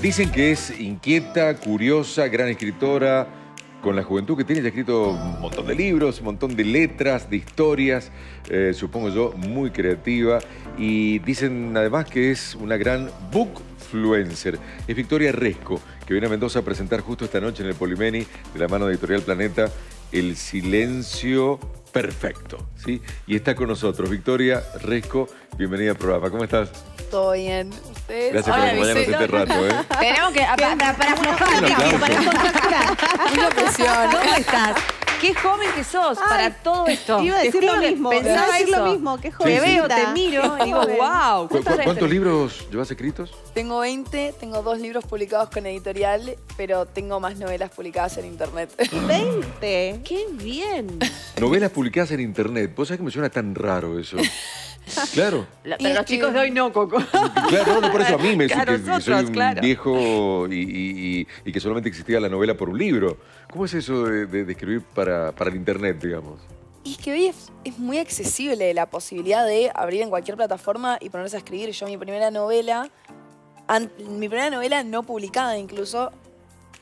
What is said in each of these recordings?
Dicen que es inquieta, curiosa, gran escritora. Con la juventud que tiene, ya ha escrito un montón de libros, un montón de letras, de historias, supongo yo, muy creativa. Y dicen además que es una gran bookfluencer. Es Victoria Resco, que viene a Mendoza a presentar justo esta noche en el Polimeni, de la mano de Editorial Planeta, El silencio perfecto, ¿sí? Y está con nosotros Victoria Resco. Bienvenida al programa. ¿Cómo estás? Todo bien. ¿Ustedes? Gracias por acompañarnos este rato, ¿eh? Tenemos que, para aflojar, Mucha presión. ¿Cómo estás? Qué joven que sos para todo esto. Iba a decir lo mismo. Pensaba decir eso. lo mismo. Qué Te jovencita. veo, te miro y digo, wow. ¿Cuántos libros llevas escritos? Tengo 20, tengo 2 libros publicados con editorial, pero tengo más novelas publicadas en internet. 20. Qué bien. Novelas publicadas en internet. ¿Vos sabés que me suena tan raro eso? Claro. Pero los chicos de hoy no, Coco. Claro, no, por eso a mí me Claro, que soy nosotros, un claro. viejo y que solamente existía la novela por un libro. ¿Cómo es eso de escribir para el internet, digamos? Y es que hoy es muy accesible la posibilidad de abrir en cualquier plataforma y ponerse a escribir. Yo mi primera novela no publicada incluso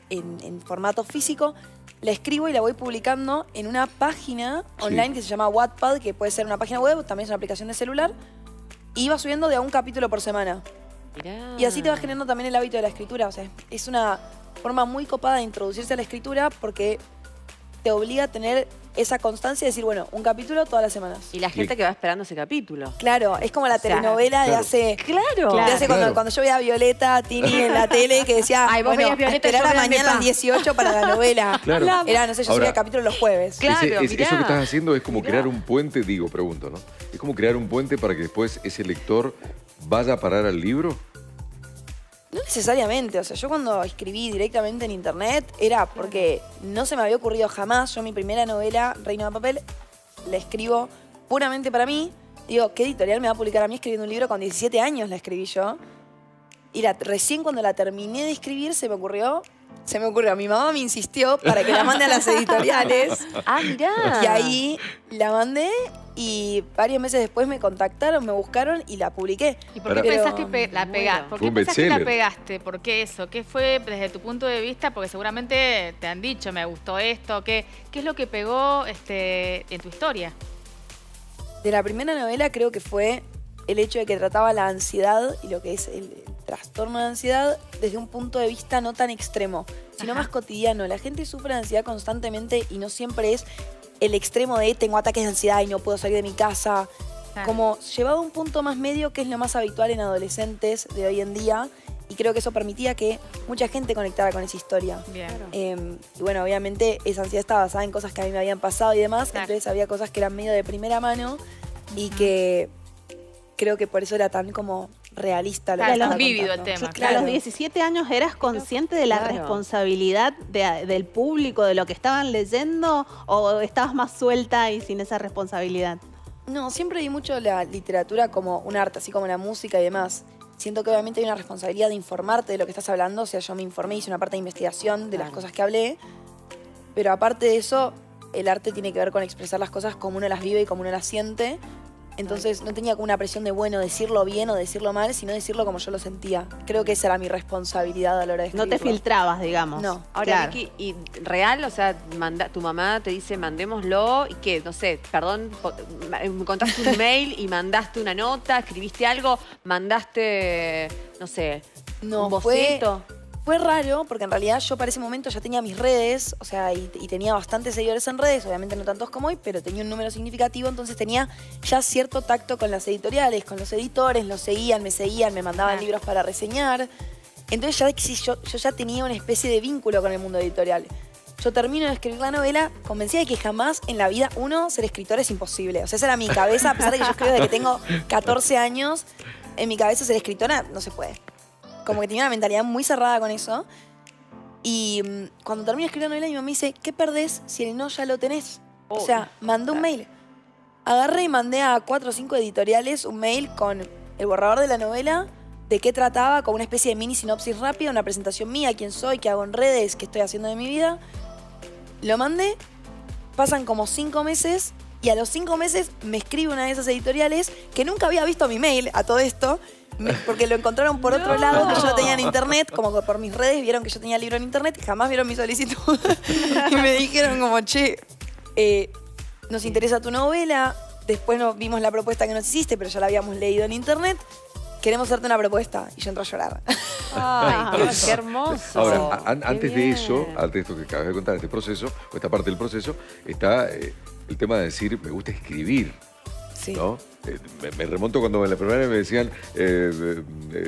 en formato físico, la escribo y la voy publicando en una página online que se llama Wattpad, que puede ser una página web, también es una aplicación de celular, y va subiendo de a un capítulo por semana. Mirá. Y así te vas generando también el hábito de la escritura. O sea, es una forma muy copada de introducirse a la escritura porque te obliga a tener esa constancia de decir, bueno, un capítulo todas las semanas. Y la gente que va esperando ese capítulo. Claro, es como la telenovela de hace... Claro. De hace cuando yo veía a Violeta Tini en la tele que decía, Ay, vos bueno, veías Violeta, esperar yo a veía mañana a las Nepa. 18 para la novela. Claro. Era, no sé, yo Ahora, subía capítulos los jueves. Claro, eso que mirá. estás haciendo es como Mirá. crear un puente, pregunto, ¿no? Es como crear un puente para que después ese lector vaya a parar al libro. No necesariamente, o sea, yo cuando escribí directamente en internet era porque no se me había ocurrido jamás. Yo mi primera novela, Reino de Papel, la escribo puramente para mí. Digo, ¿qué editorial me va a publicar a mí escribiendo un libro? Con 17 años la escribí yo. Y recién cuando la terminé de escribir se me ocurrió, mi mamá me insistió para que la mande a las editoriales. Ah, mirá. Y ahí la mandé y varios meses después me contactaron, me buscaron y la publiqué. ¿Y por qué Pero- pensás que la pegaste? ¿Por Fue qué un pensás que la bestseller. pegaste? ¿Por qué eso? ¿Qué fue desde tu punto de vista? Porque seguramente te han dicho, me gustó esto. ¿Qué es lo que pegó en tu historia? De la primera novela creo que fue el hecho de que trataba la ansiedad y lo que es el trastorno de ansiedad desde un punto de vista no tan extremo, sino Ajá. más cotidiano. La gente sufre de ansiedad constantemente y no siempre es el extremo de tengo ataques de ansiedad y no puedo salir de mi casa. Claro. Como llevado a un punto más medio, que es lo más habitual en adolescentes de hoy en día, y creo que eso permitía que mucha gente conectara con esa historia. Bien. Y bueno, obviamente esa ansiedad estaba basada en cosas que a mí me habían pasado y demás, Claro. entonces había cosas que eran medio de primera mano y que creo que por eso era tan como realista lo Claro, que tan estaba vívido el contando. tema, ¿A Claro. los 17 años eras consciente de la Claro. responsabilidad del público, de lo que estaban leyendo, o estabas más suelta y sin esa responsabilidad? No, siempre vi mucho la literatura como un arte, así como la música y demás. Siento que obviamente hay una responsabilidad de informarte de lo que estás hablando, o sea, yo me informé, hice una parte de investigación de las Claro. cosas que hablé, pero aparte de eso, el arte tiene que ver con expresar las cosas como uno las vive y como uno las siente. Entonces no tenía como una presión de, bueno, decirlo bien o decirlo mal, sino decirlo como yo lo sentía. Creo que esa era mi responsabilidad a la hora de No escribirlo. te filtrabas, digamos. No. Ahora, Claro. Vicky, ¿y real? O sea, tu mamá te dice, mandémoslo, y qué, no sé, perdón, me contaste un mail y mandaste una nota, escribiste algo, mandaste, no sé, No, un boceto. Fue raro, porque en realidad yo para ese momento ya tenía mis redes, o sea, y tenía bastantes seguidores en redes, obviamente no tantos como hoy, pero tenía un número significativo, entonces tenía ya cierto tacto con las editoriales, con los editores, los seguían, me mandaban Ah. libros para reseñar. Entonces yo ya tenía una especie de vínculo con el mundo editorial. Yo termino de escribir la novela convencida de que jamás en la vida, ser escritor es imposible. O sea, esa era mi cabeza, a pesar de que yo escribo desde que tengo 14 años, en mi cabeza ser escritora no se puede. Como que tenía una mentalidad muy cerrada con eso. Y cuando termino de escribir la novela, mi mamá me dice, ¿qué perdés si el no ya lo tenés? O sea, mandé un mail. Agarré y mandé a 4 o 5 editoriales un mail con el borrador de la novela, de qué trataba, con una especie de mini sinopsis rápida, una presentación mía, quién soy, qué hago en redes, qué estoy haciendo de mi vida. Lo mandé, pasan como 5 meses y a los 5 meses me escribe una de esas editoriales que nunca había visto mi mail a todo esto porque lo encontraron por otro lado, que yo lo tenía en internet, como que por mis redes vieron que yo tenía el libro en internet y jamás vieron mi solicitud. Y me dijeron como, che, nos interesa tu novela, después vimos la propuesta que nos hiciste, pero ya la habíamos leído en internet, queremos hacerte una propuesta. Y yo entro a llorar. Ay, Dios, qué hermoso. Ahora, antes de bien. eso, antes de esto que acabas de contar, este proceso, o esta parte del proceso, está el tema de decir, me gusta escribir. Sí. ¿No? Me remonto cuando en la primera vez me decían,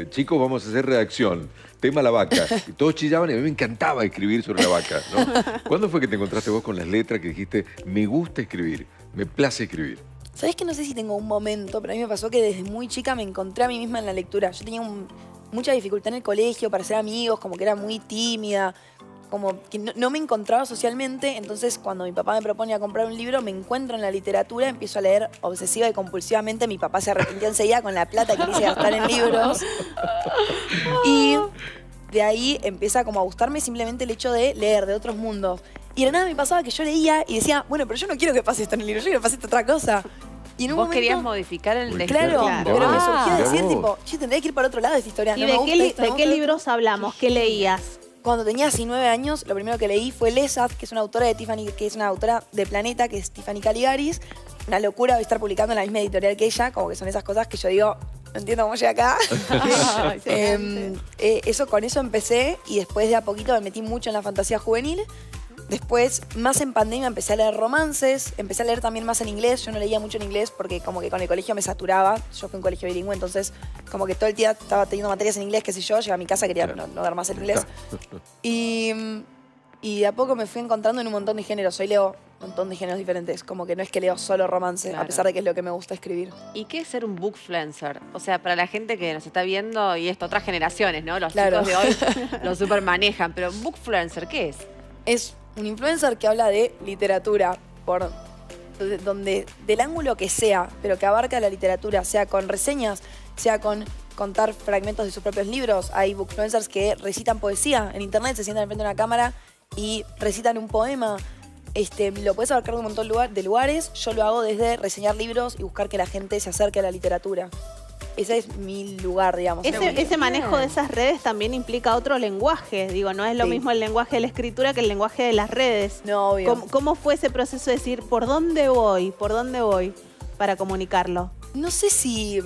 chicos, vamos a hacer redacción, tema la vaca. Y todos chillaban y a mí me encantaba escribir sobre la vaca, ¿no? ¿Cuándo fue que te encontraste vos con las letras que dijiste, me gusta escribir, me place escribir? ¿Sabés que no sé si tengo un momento, pero a mí me pasó que desde muy chica me encontré a mí misma en la lectura. Yo tenía mucha dificultad en el colegio para hacer amigos, como que era muy tímida, como que no me encontraba socialmente. Entonces, cuando mi papá me propone a comprar un libro, me encuentro en la literatura, empiezo a leer obsesiva y compulsivamente. Mi papá se arrepintió enseguida con la plata que le hice gastar en libros. Y de ahí empieza como a gustarme simplemente el hecho de leer de otros mundos. Y de nada me pasaba que yo leía y decía, bueno, pero yo no quiero que pase esto en el libro, yo quiero que pase esta otra cosa. Y en un Vos momento, querías modificar el Uy, destino. claro, Claro. pero me surgió Mirá decir, vos. tipo, che, tendría que ir para otro lado de esta historia. ¿Y No de me qué, gusta esto, no de me qué gusta libros hablamos? ¿Qué leías? Cuando tenía 19 años, lo primero que leí fue Lesad, que es una autora de Tiffany, que es una autora de Planeta, que es Tiffany Caligaris. Una locura de estar publicando en la misma editorial que ella, como que son esas cosas que yo digo, no entiendo cómo llegué acá. Con eso empecé y después de a poquito me metí mucho en la fantasía juvenil. Después, más en pandemia, empecé a leer romances, empecé a leer también más en inglés. Yo no leía mucho en inglés porque como que con el colegio me saturaba. Yo fui a un colegio bilingüe, entonces como que todo el día estaba teniendo materias en inglés, qué sé yo. Llegaba a mi casa, quería no dar más el inglés. Y de a poco me fui encontrando en un montón de géneros. Hoy leo un montón de géneros diferentes. Como que no es que leo solo romance, Claro. a pesar de que es lo que me gusta escribir. ¿Y qué es ser un bookfluencer? O sea, para la gente que nos está viendo y esto, otras generaciones, ¿no? Los Claro. chicos de hoy lo super manejan. Pero bookfluencer, ¿qué es? Es un influencer que habla de literatura por donde del ángulo que sea, pero que abarca la literatura, sea con reseñas, sea con contar fragmentos de sus propios libros. Hay bookfluencers que recitan poesía en internet, se sientan enfrente de una cámara y recitan un poema. Lo puedes abarcar de un montón de lugares. Yo lo hago desde reseñar libros y buscar que la gente se acerque a la literatura. Ese es mi lugar, digamos. Ese manejo de esas redes también implica otro lenguaje. Digo, no es lo Sí. mismo el lenguaje de la escritura que el lenguaje de las redes. No, obvio. ¿Cómo fue ese proceso de decir, ¿por dónde voy? ¿Por dónde voy? Para comunicarlo. No sé si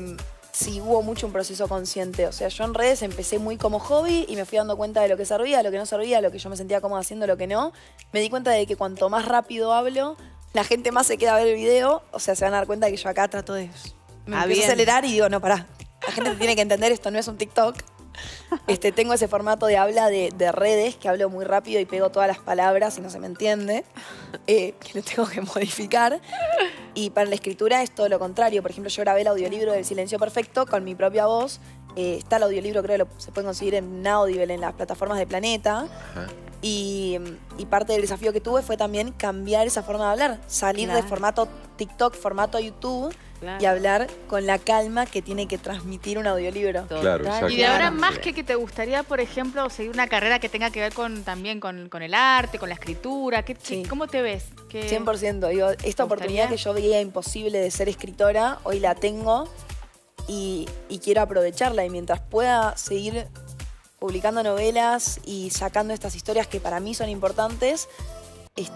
hubo mucho un proceso consciente. O sea, yo en redes empecé muy como hobby y me fui dando cuenta de lo que servía, lo que no servía, lo que yo me sentía cómoda haciendo, lo que no. Me di cuenta de que cuanto más rápido hablo, la gente más se queda a ver el video. O sea, se van a dar cuenta de que yo acá trato de... Me empiezo bien. a acelerar y digo, no, pará. La gente tiene que entender, esto no es un TikTok. Tengo ese formato de habla de redes, que hablo muy rápido y pego todas las palabras y no se me entiende, que lo tengo que modificar. Y para la escritura es todo lo contrario. Por ejemplo, yo grabé el audiolibro del Silencio Perfecto con mi propia voz. Está el audiolibro, creo que se puede conseguir en Audible, en las plataformas de Planeta. Ajá. Y parte del desafío que tuve fue también cambiar esa forma de hablar. Salir de Claro. formato TikTok, formato YouTube Claro. y hablar con la calma que tiene que transmitir un audiolibro. Claro, exacto. Y de ahora Claro. más que te gustaría, por ejemplo, seguir una carrera que tenga que ver también con el arte, con la escritura. Sí. ¿Cómo te ves? 100%. Digo, esta oportunidad que yo veía imposible de ser escritora, hoy la tengo y quiero aprovecharla. Y mientras pueda seguir publicando novelas y sacando estas historias que para mí son importantes,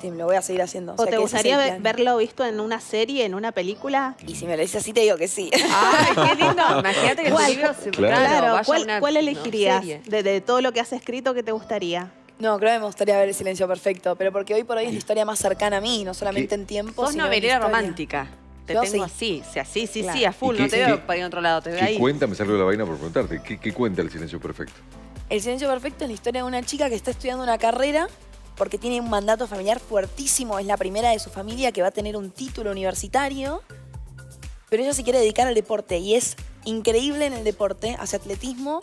lo voy a seguir haciendo. ¿O sea te que ese es el gustaría plan. verlo visto en una serie, en una película? Y si me lo dices así, te digo que sí. ¡Ay, qué lindo! Imagínate que tu ¿Cuál? libro se Claro. vaya a ¿cuál, una, cuál no, elegirías serie. de todo lo que has escrito que te gustaría? No, creo que me gustaría ver El Silencio Perfecto, pero porque hoy por hoy es la historia más cercana a mí, no solamente ¿Qué? en tiempo, Sos sino en novelera historia. romántica. Te Yo tengo sí. así, o sea, sí, Claro. a full. ¿Y No qué- te veo qué- para ir a otro lado, te veo ¿Qué ahí. cuenta? Me salió la vaina por preguntarte. ¿Qué cuenta El Silencio Perfecto? El Silencio Perfecto es la historia de una chica que está estudiando una carrera porque tiene un mandato familiar fuertísimo. Es la primera de su familia que va a tener un título universitario, pero ella se quiere dedicar al deporte y es increíble en el deporte, hace atletismo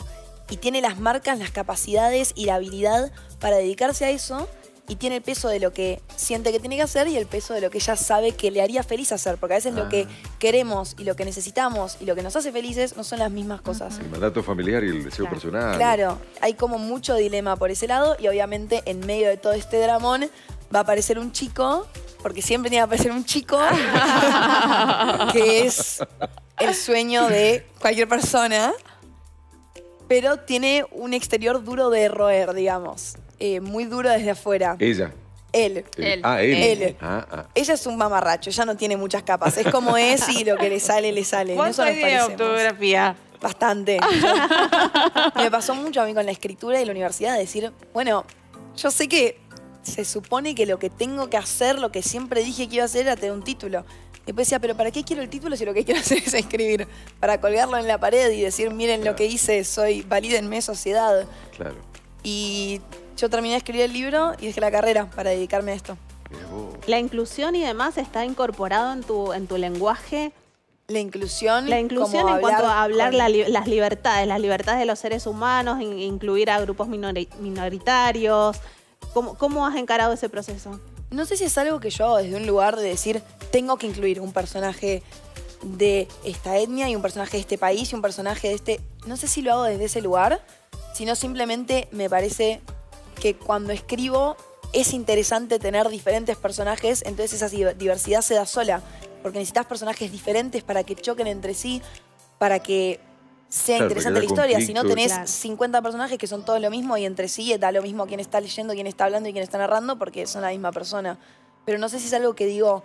y tiene las marcas, las capacidades y la habilidad para dedicarse a eso. Y tiene el peso de lo que siente que tiene que hacer y el peso de lo que ella sabe que le haría feliz hacer. Porque a veces lo que queremos y lo que necesitamos y lo que nos hace felices no son las mismas cosas. El mandato familiar y el deseo Claro. personal. Claro, hay como mucho dilema por ese lado y obviamente en medio de todo este dramón va a aparecer un chico, porque siempre tiene que aparecer un chico, que es el sueño de cualquier persona. pero tiene un exterior duro de roer, digamos. Muy duro desde afuera. Ella. Él. Él. Ah, él. Él. Ella es un mamarracho, ella no tiene muchas capas. Es como es y lo que le sale, le sale. En ¿Cuánto eso nos hay de parecemos. autografía? Bastante. Me pasó mucho a mí con la escritura y la universidad de decir, bueno, yo sé que se supone que lo que tengo que hacer, lo que siempre dije que iba a hacer era tener un título. Después decía, pero ¿para qué quiero el título si lo que quiero hacer es escribir? Para colgarlo en la pared y decir, miren Claro. lo que hice, valídenme sociedad. Claro. Y yo terminé de escribir el libro y dejé la carrera para dedicarme a esto. Mirá vos. La inclusión y demás está incorporado en tu lenguaje. La inclusión. La inclusión como en cuanto a hablar con- las libertades de los seres humanos, incluir a grupos minoritarios. ¿Cómo has encarado ese proceso? No sé si es algo que yo hago desde un lugar de decir, tengo que incluir un personaje de esta etnia y un personaje de este país y un personaje de este... No sé si lo hago desde ese lugar, sino simplemente me parece que cuando escribo es interesante tener diferentes personajes, entonces esa diversidad se da sola, porque necesitas personajes diferentes para que choquen entre sí, para que sea Claro, interesante la para que haya historia. Si no conflicto. tenés Claro. 50 personajes que son todos lo mismo y entre sí da lo mismo quién está leyendo, quién está hablando y quién está narrando, porque son la misma persona. Pero no sé si es algo que digo,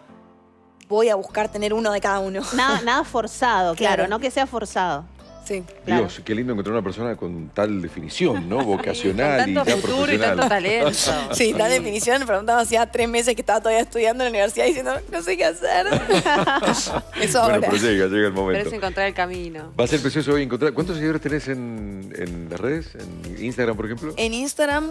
voy a buscar tener uno de cada uno. Nada forzado, claro, Claro. no que sea forzado. Sí. Claro. Dios, qué lindo encontrar una persona con tal definición, ¿no? Con Vocacional y tanto tan futuro y profesional. tanto talento. Sí, la definición, preguntaba hacía 3 meses que estaba todavía estudiando en la universidad diciendo, no sé qué hacer. Eso Bueno, ahora. pero llega el Pero es momento. encontrar el camino. Va a ser precioso hoy encontrar. ¿Cuántos seguidores tenés en las redes? ¿En Instagram, por ejemplo? En Instagram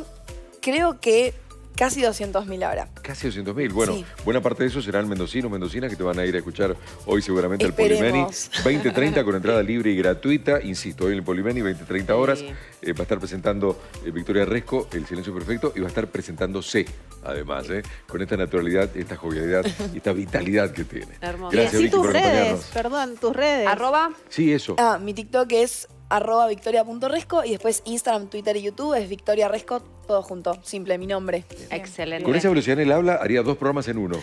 creo que casi 200.000 ahora. Casi 200.000. Bueno, Sí. buena parte de eso serán mendocinos, mendocinas que te van a ir a escuchar hoy seguramente al Polimeni. Esperemos. 20:30 con entrada libre y gratuita. Insisto, hoy en el Polimeni, 20:30 horas. Sí. Va a estar presentando Victoria Resco, El Silencio Perfecto, y va a estar presentándose, además, con esta naturalidad, esta jovialidad y esta vitalidad que tiene. Hermoso. Gracias, y así Vicky, tus por redes, acompañarnos. perdón, tus redes. Arroba. Sí, eso. Mi TikTok es @victoria.resco y después Instagram, Twitter y YouTube es Victoria Resco, todo junto, simple, mi nombre. Excelente. Con esa velocidad en el habla, haría 2 programas en uno.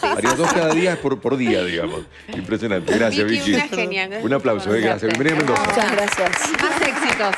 Haría 2 cada día por día, digamos. Impresionante. Gracias, Vicky, Vicky. una genia. Un aplauso, gracias. Conocerte. Bienvenida a Mendoza. Muchas gracias. Más éxitos.